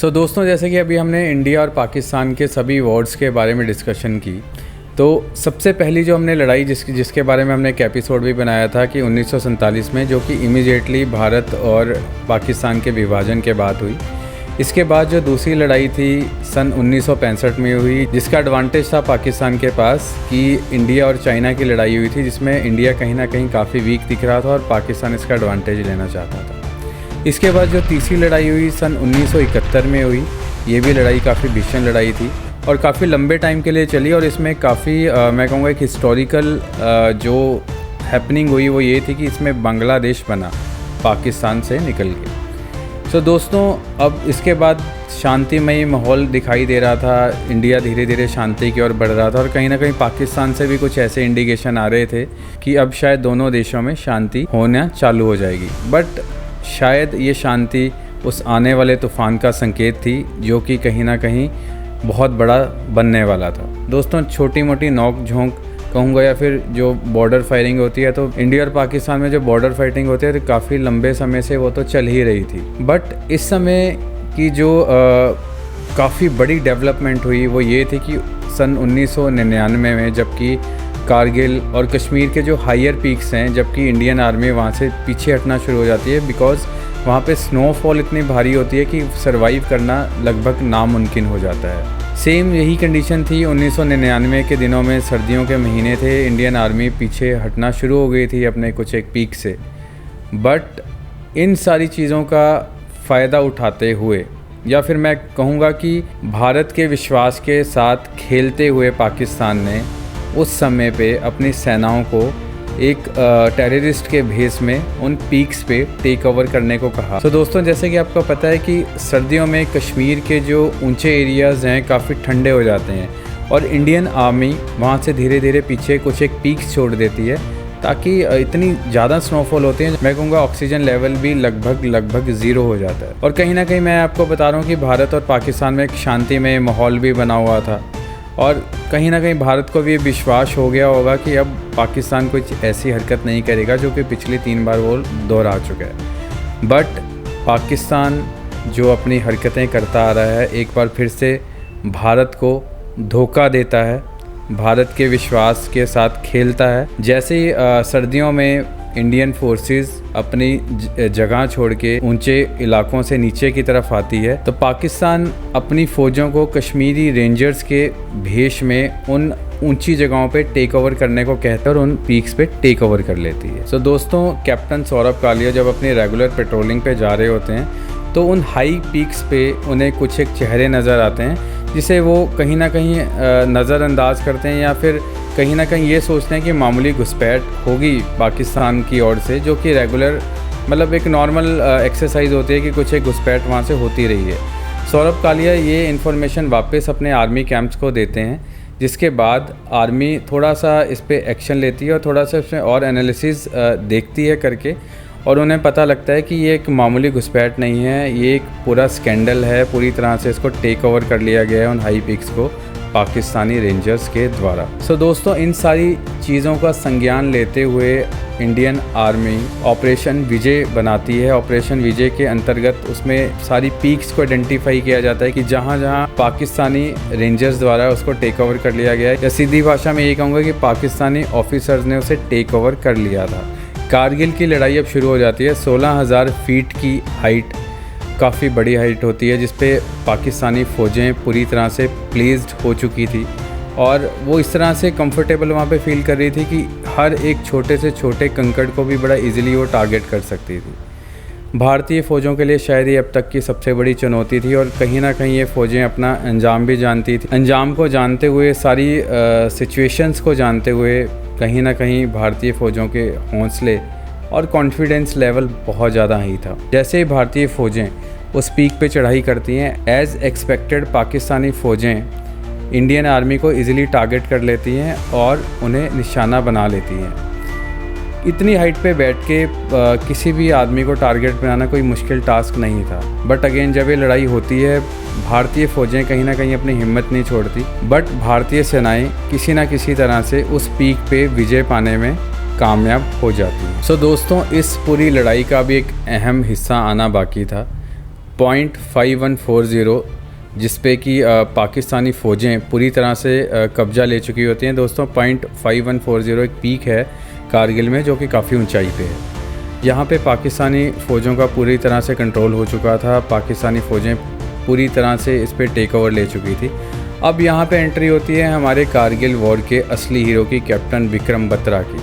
दोस्तों, जैसे कि अभी हमने इंडिया और पाकिस्तान के सभी वॉर्स के बारे में डिस्कशन की। तो सबसे पहली जो हमने लड़ाई जिसके बारे में हमने एक एपिसोड भी बनाया था कि 1947 में, जो कि इमीडिएटली भारत और पाकिस्तान के विभाजन के बाद हुई। इसके बाद जो दूसरी लड़ाई थी सन 1965 में हुई, जिसका एडवांटेज था पाकिस्तान के पास कि इंडिया और चाइना की लड़ाई हुई थी, जिसमें इंडिया कहीं ना कहीं काफ़ी वीक दिख रहा था और पाकिस्तान इसका एडवांटेज लेना चाहता था। इसके बाद जो तीसरी लड़ाई हुई सन 1971 में हुई। ये भी लड़ाई काफ़ी भीषण लड़ाई थी और काफ़ी लंबे टाइम के लिए चली, और इसमें काफ़ी मैं कहूँगा एक हिस्टोरिकल जो हैपनिंग हुई वो ये थी कि इसमें बांग्लादेश बना पाकिस्तान से निकल के। दोस्तों, अब इसके बाद शांतिमयी माहौल दिखाई दे रहा था। इंडिया धीरे धीरे शांति की ओर बढ़ रहा था और कहीं ना कहीं पाकिस्तान से भी कुछ ऐसे इंडिकेशन आ रहे थे कि अब शायद दोनों देशों में शांति होना चालू हो जाएगी। बट शायद ये शांति उस आने वाले तूफ़ान का संकेत थी, जो कि कहीं ना कहीं बहुत बड़ा बनने वाला था। दोस्तों, छोटी मोटी नोक झोंक कहूँगा या फिर जो बॉर्डर फायरिंग होती है, तो इंडिया और पाकिस्तान में जो बॉर्डर फाइटिंग होती है तो काफ़ी लंबे समय से वो तो चल ही रही थी। बट इस समय की जो काफ़ी बड़ी डेवलपमेंट हुई वो ये थी कि सन 1999 में, जबकि कारगिल और कश्मीर के जो हायर पीक्स हैं, जबकि इंडियन आर्मी वहाँ से पीछे हटना शुरू हो जाती है, बिकॉज़ वहाँ पे स्नोफॉल इतनी भारी होती है कि सरवाइव करना लगभग नामुमकिन हो जाता है। सेम यही कंडीशन थी 1999 के दिनों में। सर्दियों के महीने थे, इंडियन आर्मी पीछे हटना शुरू हो गई थी अपने कुछ एक पीक से। बट इन सारी चीज़ों का फ़ायदा उठाते हुए, या फिर मैं कहूँगा कि भारत के विश्वास के साथ खेलते हुए, पाकिस्तान ने उस समय पे अपनी सेनाओं को एक टेररिस्ट के भेस में उन पीक्स पे टेक ओवर करने को कहा। दोस्तों, जैसे कि आपको पता है कि सर्दियों में कश्मीर के जो ऊंचे एरियाज़ हैं काफ़ी ठंडे हो जाते हैं और इंडियन आर्मी वहाँ से धीरे धीरे पीछे कुछ एक पीक्स छोड़ देती है, ताकि इतनी ज़्यादा स्नोफॉल होती है, मैं कहूँगा ऑक्सीजन लेवल भी लगभग ज़ीरो हो जाता है। और कहीं ना कहीं मैं आपको बता रहा हूँ कि भारत और पाकिस्तान में एक शांतिमय माहौल भी बना हुआ था और कहीं ना कहीं भारत को भी विश्वास हो गया होगा कि अब पाकिस्तान कुछ ऐसी हरकत नहीं करेगा जो कि पिछली 3 बार वो दोहरा चुका है। बट पाकिस्तान जो अपनी हरकतें करता आ रहा है, एक बार फिर से भारत को धोखा देता है, भारत के विश्वास के साथ खेलता है। जैसे ही सर्दियों में इंडियन फोर्सेस अपनी जगह छोड़ के ऊंचे इलाकों से नीचे की तरफ आती है, तो पाकिस्तान अपनी फ़ौजों को कश्मीरी रेंजर्स के भेष में उन ऊंची जगहों पे टेक ओवर करने को कहता है और उन पीक्स पे टेक ओवर कर लेती है। दोस्तों, कैप्टन सौरभ कालिया जब अपनी रेगुलर पेट्रोलिंग पे जा रहे होते हैं तो उन हाई पीक्स पे उन्हें कुछ एक चेहरे नज़र आते हैं, जिसे वो कहीं ना कहीं नज़रअंदाज करते हैं या फिर कहीं ना कहीं ये सोचते हैं कि मामूली घुसपैठ होगी पाकिस्तान की ओर से, जो कि रेगुलर मतलब एक नॉर्मल एक्सरसाइज होती है कि कुछ एक घुसपैठ वहाँ से होती रही है। सौरभ कालिया ये इन्फॉर्मेशन वापस अपने आर्मी कैंप्स को देते हैं, जिसके बाद आर्मी थोड़ा सा इस पर एक्शन लेती है और थोड़ा सा इसमें और एनालिसिस देखती है करके, और उन्हें पता लगता है कि ये एक मामूली घुसपैठ नहीं है, ये एक पूरा स्कैंडल है। पूरी तरह से इसको टेक ओवर कर लिया गया है उन हाई पीक्स को पाकिस्तानी रेंजर्स के द्वारा। दोस्तों, इन सारी चीज़ों का संज्ञान लेते हुए इंडियन आर्मी ऑपरेशन विजय बनाती है। ऑपरेशन विजय के अंतर्गत उसमें सारी पीक्स को आइडेंटिफाई किया जाता है कि जहाँ जहाँ पाकिस्तानी रेंजर्स द्वारा उसको टेक ओवर कर लिया गया है, या सीधी भाषा में ये कहूँगा कि पाकिस्तानी ऑफिसर्स ने उसे टेक ओवर कर लिया था। कारगिल की लड़ाई अब शुरू हो जाती है। 16,000 फीट की हाइट काफ़ी बड़ी हाइट होती है, जिस पे पाकिस्तानी फ़ौजें पूरी तरह से प्लेस्ड हो चुकी थी और वो इस तरह से कंफर्टेबल वहाँ पे फील कर रही थी कि हर एक छोटे से छोटे कंकड़ को भी बड़ा इजीली वो टारगेट कर सकती थी। भारतीय फ़ौजों के लिए शायद ये अब तक की सबसे बड़ी चुनौती थी और कहीं ना कहीं ये फ़ौजें अपना अंजाम भी जानती थी। अंजाम को जानते हुए, सारी सिचुएशंस को जानते हुए, कहीं ना कहीं भारतीय फ़ौजों के हौसले और कॉन्फिडेंस लेवल बहुत ज़्यादा ही था। जैसे ही भारतीय फ़ौजें उस पीक पे चढ़ाई करती हैं, एज़ एक्सपेक्टेड पाकिस्तानी फ़ौजें इंडियन आर्मी को इजीली टारगेट कर लेती हैं और उन्हें निशाना बना लेती हैं। इतनी हाइट पे बैठ के किसी भी आदमी को टारगेट बनाना कोई मुश्किल टास्क नहीं था। बट अगेन, जब ये लड़ाई होती है, भारतीय फ़ौजें कहीं ना कहीं अपनी हिम्मत नहीं छोड़ती, बट भारतीय सेनाएं किसी ना किसी तरह से उस पीक पे विजय पाने में कामयाब हो जाती है। दोस्तों, इस पूरी लड़ाई का भी एक अहम हिस्सा आना बाकी था। .5140 जिस पे कि पाकिस्तानी फ़ौजें पूरी तरह से कब्ज़ा ले चुकी होती हैं। दोस्तों, .5140 एक पीक है कारगिल में जो कि काफ़ी ऊंचाई पे है। यहाँ पे पाकिस्तानी फ़ौजों का पूरी तरह से कंट्रोल हो चुका था। पाकिस्तानी फ़ौजें पूरी तरह से इस पे टेक ओवर ले चुकी थी। अब यहाँ पे एंट्री होती है हमारे कारगिल वॉर के असली हीरो की, कैप्टन विक्रम बत्रा की।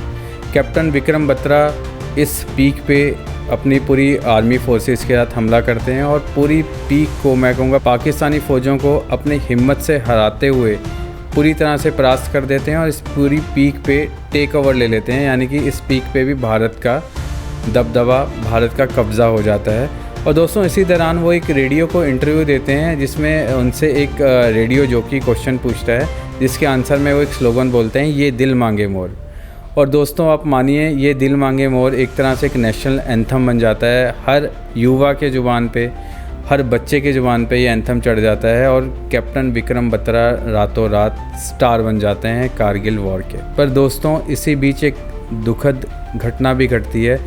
कैप्टन विक्रम बत्रा इस पीक पे अपनी पूरी आर्मी फोर्सेस के साथ हमला करते हैं और पूरी पीक को, मैं कहूँगा, पाकिस्तानी फ़ौजों को अपनी हिम्मत से हराते हुए पूरी तरह से परास्त कर देते हैं और इस पूरी पीक पे टेक ओवर ले लेते हैं। यानी कि इस पीक पे भी भारत का दबदबा, भारत का कब्ज़ा हो जाता है। और दोस्तों, इसी दौरान वो एक रेडियो को इंटरव्यू देते हैं जिसमें उनसे एक रेडियो जॉकी क्वेश्चन पूछता है, जिसके आंसर में वो एक स्लोगन बोलते हैं, ये दिल मांगे मोर। और दोस्तों, आप मानिए, ये दिल मांगे मोर एक तरह से एक नेशनल एंथम बन जाता है। हर युवा के ज़ुबान पे, हर बच्चे के ज़ुबान पे ये एंथम चढ़ जाता है और कैप्टन विक्रम बत्रा रातों रात स्टार बन जाते हैं कारगिल वॉर के। पर दोस्तों, इसी बीच एक दुखद घटना भी घटती है।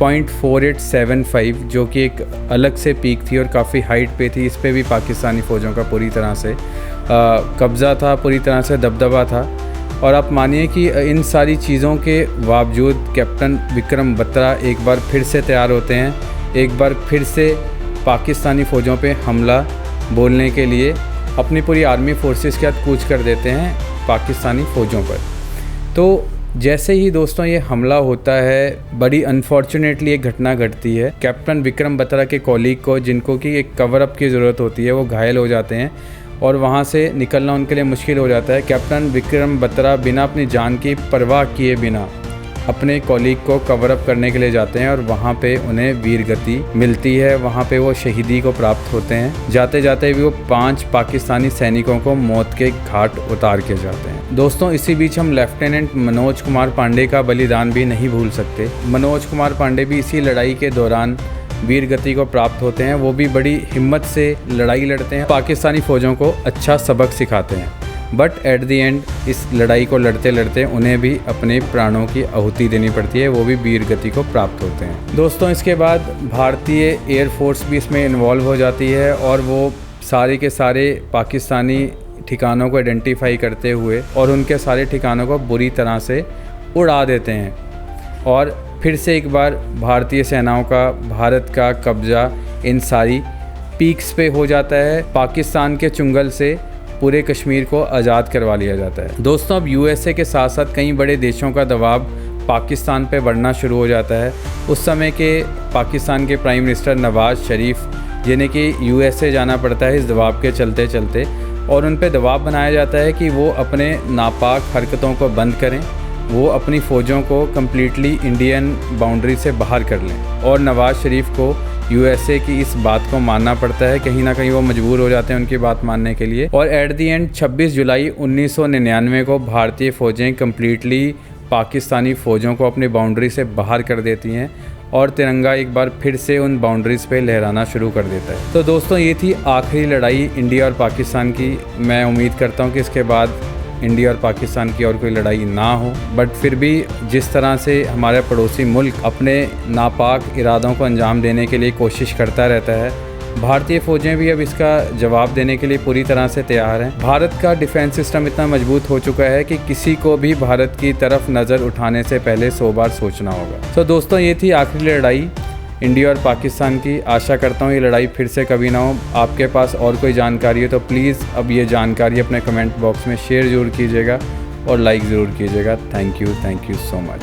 .4875 जो कि एक अलग से पीक थी और काफ़ी हाइट पे थी, इस पे भी पाकिस्तानी फ़ौजों का पूरी तरह से कब्ज़ा था, पूरी तरह से दबदबा था। और आप मानिए कि इन सारी चीज़ों के बावजूद कैप्टन विक्रम बत्रा एक बार फिर से तैयार होते हैं, एक बार फिर से पाकिस्तानी फ़ौजों पे हमला बोलने के लिए अपनी पूरी आर्मी फोर्सेस के साथ कूच कर देते हैं पाकिस्तानी फ़ौजों पर। तो जैसे ही दोस्तों ये हमला होता है, बड़ी अनफॉर्चुनेटली एक घटना घटती है। कैप्टन विक्रम बत्रा के कॉलीग को, जिनको कि एक कवर अप की ज़रूरत होती है, वो घायल हो जाते हैं और वहाँ से निकलना उनके लिए मुश्किल हो जाता है। कैप्टन विक्रम बत्रा बिना अपनी जान की परवाह किए बिना अपने कॉलीग को कवर अप करने के लिए जाते हैं और वहाँ पे उन्हें वीर गति मिलती है। वहाँ पे वो शहीदी को प्राप्त होते हैं। जाते जाते भी वो 5 पाकिस्तानी सैनिकों को मौत के घाट उतार के जाते हैं। दोस्तों, इसी बीच हम लेफ्टिनेंट मनोज कुमार पांडे का बलिदान भी नहीं भूल सकते। मनोज कुमार पांडे भी इसी लड़ाई के दौरान वीर गति को प्राप्त होते हैं। वो भी बड़ी हिम्मत से लड़ाई लड़ते हैं, पाकिस्तानी फ़ौजों को अच्छा सबक सिखाते हैं। बट एट द एंड इस लड़ाई को लड़ते लड़ते उन्हें भी अपने प्राणों की आहुति देनी पड़ती है। वो भी वीर गति को प्राप्त होते हैं। दोस्तों, इसके बाद भारतीय एयरफोर्स भी इसमें इन्वॉल्व हो जाती है और वो सारे के सारे पाकिस्तानी ठिकानों को आइडेंटिफाई करते हुए और उनके सारे ठिकानों को बुरी तरह से उड़ा देते हैं। और फिर से एक बार भारतीय सेनाओं का, भारत का कब्ज़ा इन सारी पीक्स पे हो जाता है। पाकिस्तान के चुंगल से पूरे कश्मीर को आज़ाद करवा लिया जाता है। दोस्तों, अब यूएसए के साथ साथ कई बड़े देशों का दबाव पाकिस्तान पे बढ़ना शुरू हो जाता है। उस समय के पाकिस्तान के प्राइम मिनिस्टर नवाज़ शरीफ, जिन्हें कि यूएसए जाना पड़ता है इस दबाव के चलते चलते, और उन पे दबाव बनाया जाता है कि वो अपने नापाक हरकतों को बंद करें, वो अपनी फ़ौजों को कम्प्लीटली इंडियन बाउंड्री से बाहर कर लें। और नवाज़ शरीफ को यूएसए की इस बात को मानना पड़ता है। कहीं ना कहीं वो मजबूर हो जाते हैं उनकी बात मानने के लिए। और एट दी एंड 26 जुलाई 1999 को भारतीय फ़ौजें कम्प्लीटली पाकिस्तानी फ़ौजों को अपनी बाउंड्री से बाहर कर देती हैं और तिरंगा एक बार फिर से उन बाउंड्रीज़ पे लहराना शुरू कर देता है। तो दोस्तों, ये थी आखिरी लड़ाई इंडिया और पाकिस्तान की। मैं उम्मीद करता हूँ कि इसके बाद इंडिया और पाकिस्तान की और कोई लड़ाई ना हो। बट फिर भी जिस तरह से हमारे पड़ोसी मुल्क अपने नापाक इरादों को अंजाम देने के लिए कोशिश करता रहता है, भारतीय फ़ौजें भी अब इसका जवाब देने के लिए पूरी तरह से तैयार हैं। भारत का डिफेंस सिस्टम इतना मजबूत हो चुका है कि किसी को भी भारत की तरफ नज़र उठाने से पहले 100 बार सोचना होगा। तो दोस्तों, ये थी आखिरी लड़ाई इंडिया और पाकिस्तान की। आशा करता हूँ ये लड़ाई फिर से कभी ना हो। आपके पास और कोई जानकारी हो तो प्लीज़ अब ये जानकारी अपने कमेंट बॉक्स में शेयर ज़रूर कीजिएगा और लाइक ज़रूर कीजिएगा। Thank you so much.